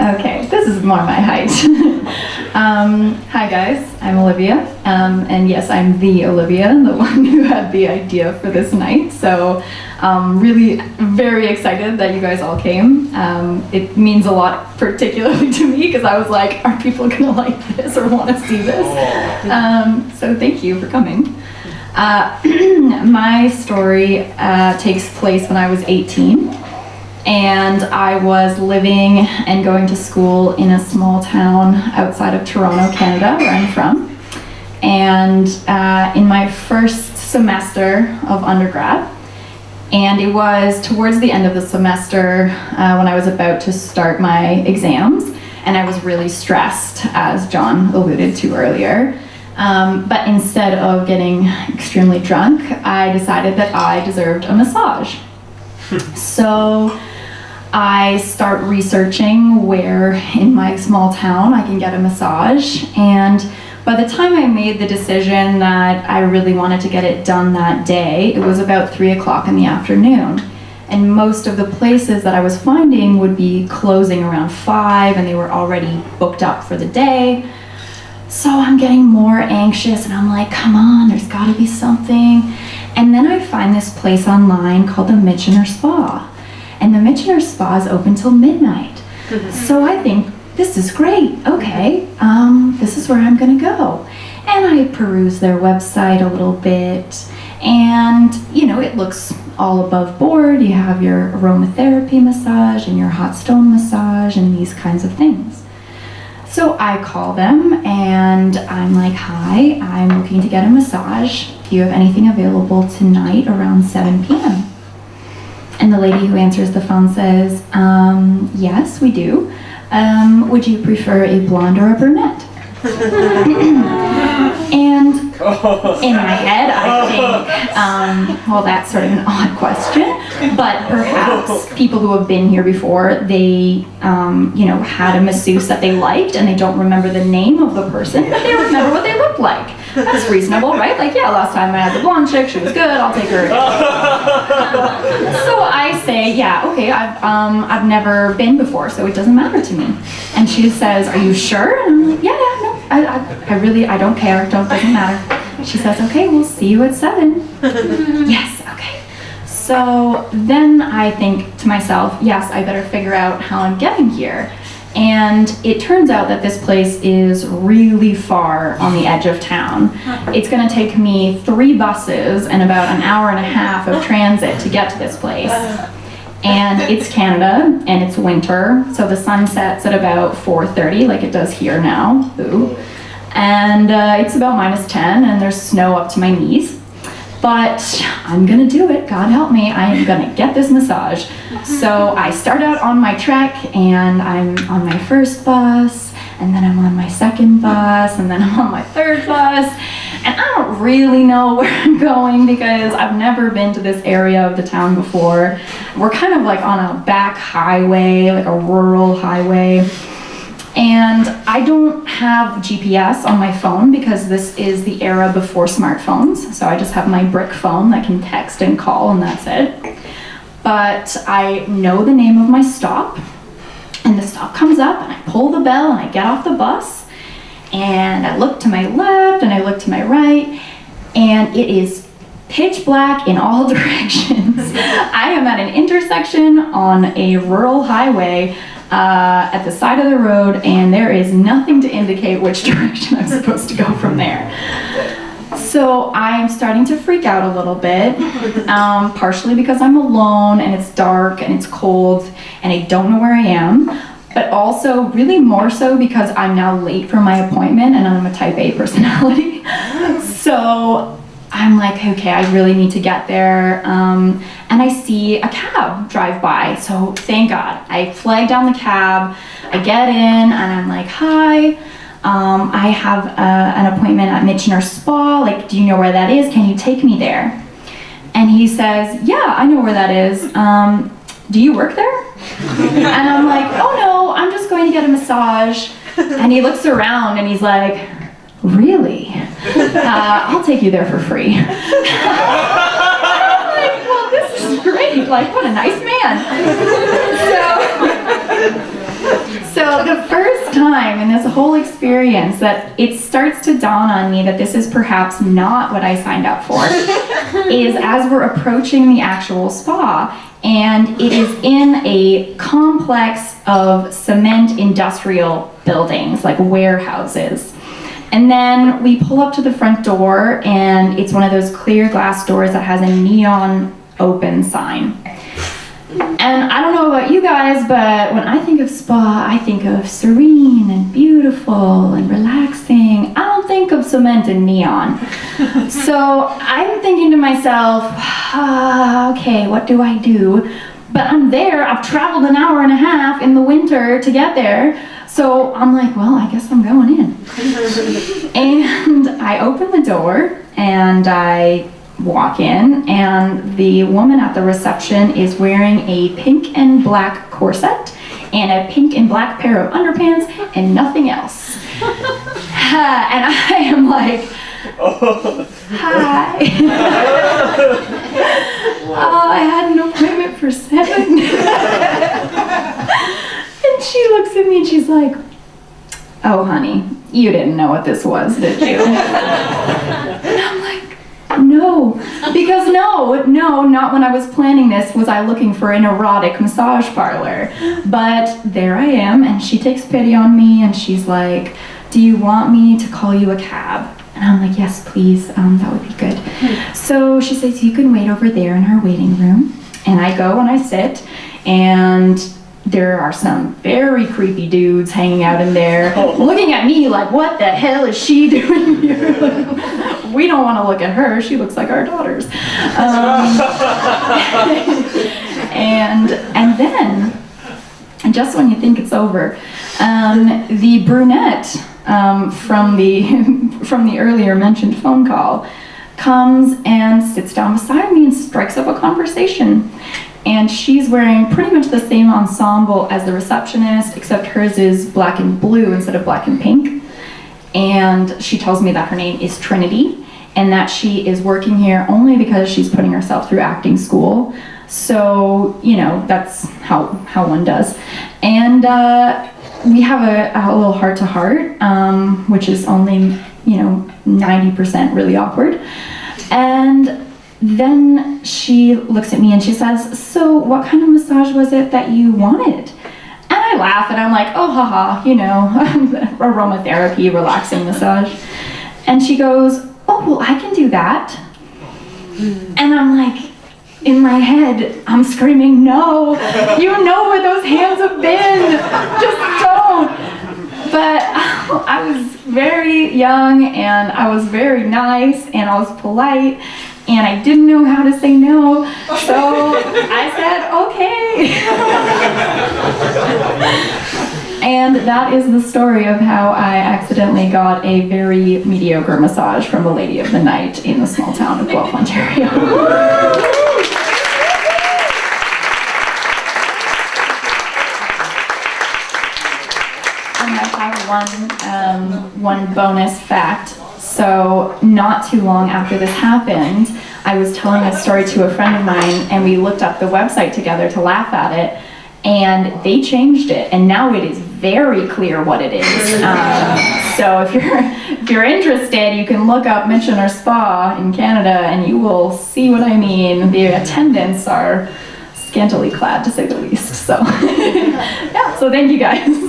Okay, this is more my height. Hi guys, I'm Olivia, and yes, I'm the Olivia, the one who had the idea for this night. So, really very excited that you guys all came. It means a lot, particularly to me, because I was like, are people gonna like this or want to see this? So thank you for coming. My story takes place when I was 18. And I was living and going to school in a small town outside of Toronto, Canada, where I'm from. And in my first semester of undergrad, and it was towards the end of the semester when I was about to start my exams, and I was really stressed, as John alluded to earlier. But instead of getting extremely drunk, I decided that I deserved a massage. So I start researching where in my small town I can get a massage, and by the time I made the decision that I really wanted to get it done that day, it was about 3 o'clock in the afternoon, and most of the places that I was finding would be closing around 5 and they were already booked up for the day. So I'm getting more anxious and I'm like, come on, there's gotta be something. And then I find this place online called the Michener Spa. And the Michener Spa is open till midnight. So I think, this is great, okay, this is where I'm gonna go. And I peruse their website a little bit, and you know, it looks all above board. You have your aromatherapy massage and your hot stone massage and these kinds of things. So I call them and I'm like, hi, I'm looking to get a massage. Do you have anything available tonight around 7 p.m.? And the lady who answers the phone says, yes, we do. Would you prefer a blonde or a brunette? And in my head, I think, well, that's sort of an odd question, but perhaps people who have been here before, they, had a masseuse that they liked and they don't remember the name of the person, but they remember what they looked like. That's reasonable, right? Like, yeah, last time I had the blonde chick, she was good, I'll take her. So I say, yeah, okay, I've never been before, so it doesn't matter to me. And she says, are you sure? And I'm like, yeah, no, I don't care, doesn't matter. She says, okay, we'll see you at 7. Yes, okay. So then I think to myself, yes, I better figure out how I'm getting here. And it turns out that this place is really far on the edge of town. It's gonna take me 3 buses and about an hour and a half of transit to get to this place. And it's Canada, and it's winter, so the sun sets at about 4:30, like it does here now, boo. And it's about -10, and there's snow up to my knees. But I'm gonna do it, God help me, I am gonna get this massage. So I start out on my trek, and I'm on my first bus, and then I'm on my second bus, and then I'm on my third bus, and I don't really know where I'm going because I've never been to this area of the town before. We're kind of like on a back highway, like a rural highway. And I don't have GPS on my phone because this is the era before smartphones. So I just have my brick phone that can text and call, and that's it. But I know the name of my stop, and the stop comes up, and I pull the bell, and I get off the bus, and I look to my left, and I look to my right, and it is pitch black in all directions. I am at an intersection on a rural highway at the side of the road, and there is nothing to indicate which direction I'm supposed to go from there. So I'm starting to freak out a little bit, partially because I'm alone and it's dark and it's cold and I don't know where I am, but also really more so because I'm now late for my appointment and I'm a type A personality. So I'm like, okay, I really need to get there. And I see a cab drive by, so thank God. I flag down the cab, I get in, and I'm like, hi, I have an appointment at Michener Spa, like, do you know where that is? Can you take me there? And he says, yeah, I know where that is. Do you work there? And I'm like, oh no, I'm just going to get a massage. And he looks around and he's like, really? I'll take you there for free. I'm like, well, this is great. Like, what a nice man. So the first time in this whole experience that it starts to dawn on me that this is perhaps not what I signed up for is as we're approaching the actual spa, and it is in a complex of cement industrial buildings, like warehouses. And then we pull up to the front door, and it's one of those clear glass doors that has a neon open sign. And I don't know about you guys, but when I think of spa, I think of serene and beautiful and relaxing. I don't think of cement and neon. So I'm thinking to myself, okay, what do I do? But I'm there, I've traveled an hour and a half in the winter to get there. So I'm like, well, I guess I'm going in. And I open the door and I walk in, and the woman at the reception is wearing a pink and black corset and a pink and black pair of underpants and nothing else. And I am like, hi. Oh, I had an appointment for 7. And she looks at me and she's like, oh honey, you didn't know what this was, did you? And I'm like, no, because no, not when I was planning this was I looking for an erotic massage parlor. But there I am, and she takes pity on me and she's like, do you want me to call you a cab? And I'm like, yes, please, that would be good. So she says, you can wait over there in our waiting room. And I go and I sit, and there are some very creepy dudes hanging out in there, looking at me like, what the hell is she doing here? We don't want to look at her, she looks like our daughters. And then, just when you think it's over, the brunette from the earlier mentioned phone call comes and sits down beside me and strikes up a conversation. And she's wearing pretty much the same ensemble as the receptionist, except hers is black and blue instead of black and pink. And she tells me that her name is Trinity, and that she is working here only because she's putting herself through acting school. So, you know, that's how one does. And we have a little heart-to-heart, which is only, 90% really awkward. And then she looks at me and she says, so what kind of massage was it that you wanted? And I laugh and I'm like, oh, haha, aromatherapy, relaxing massage. And she goes, oh, well, I can do that. And I'm like, in my head, I'm screaming, no, you know where those hands have been, just don't. But I was very young and I was very nice and I was polite and I didn't know how to say no, so I said, okay. And that is the story of how I accidentally got a very mediocre massage from a lady of the night in the small town of Guelph, Ontario. And I have one bonus fact. So not too long after this happened, I was telling a story to a friend of mine, and we looked up the website together to laugh at it, and they changed it, and now it is very clear what it is. So if you're interested, you can look up Michener Spa in Canada, and you will see what I mean. The attendants are scantily clad, to say the least. So yeah. So thank you guys.